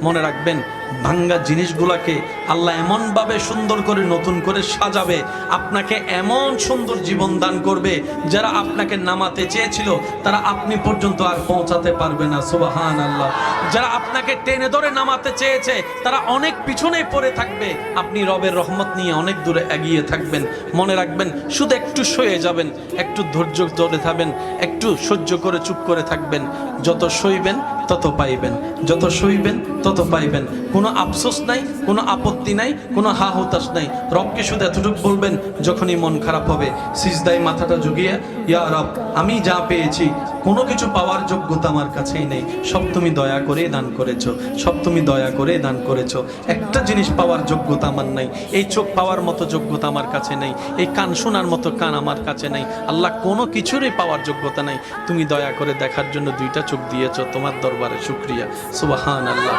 মনে রাখবেন ভাঙ্গা জিনিসগুলোকে আল্লাহ এমনভাবে সুন্দর করে নতুন করে সাজাবে, আপনাকে এমন সুন্দর জীবন দান করবে, যারা আপনাকে নামাতে চেয়েছিল তারা আপনি পর্যন্ত আর পৌঁছাতে পারবে না। সুবহানাল্লাহ। যারা আপনাকে টেনে ধরে নামাতে চেয়েছে তারা অনেক পিছনে পড়ে থাকবে, আপনি রবের রহমত নিয়ে অনেক দূরে এগিয়ে থাকবেন। মনে রাখবেন, শুধু একটু সয়ে যাবেন, একটু ধৈর্য ধরে থাকবেন, একটু সহ্য করে চুপ করে থাকবেন। যত সইবেন তত পাইবেন, যত সইবেন তত পাইবেন। কোনো আফসোস নাই, কোনো আপত্তি নাই, কোনো হা হতাশ নাই। রবকে শুধু এতটুকু বলবেন যখনই মন খারাপ হবে, সিজদায় মাথাটা ঝুঁকিয়ে, ইয়া রব, আমি যা পেয়েছি কোনো কিছু পাওয়ার যোগ্যতা আমার কাছেই নেই, সব তুমি দয়া করে দান করেছো, সব তুমি দয়া করে দান করেছো। একটা জিনিস পাওয়ার যোগ্যতা আমার নাই, এই চোখ পাওয়ার মতো যোগ্যতা আমার কাছে নেই, এই কান শোনার মতো কান আমার কাছে নেই। আল্লাহ, কোনো কিছুরই পাওয়ার যোগ্যতা নাই, তুমি দয়া করে দেখার জন্য দুইটা চোখ দিয়েছো, তোমার দরবারে শুকরিয়া। সুবহানাল্লাহ।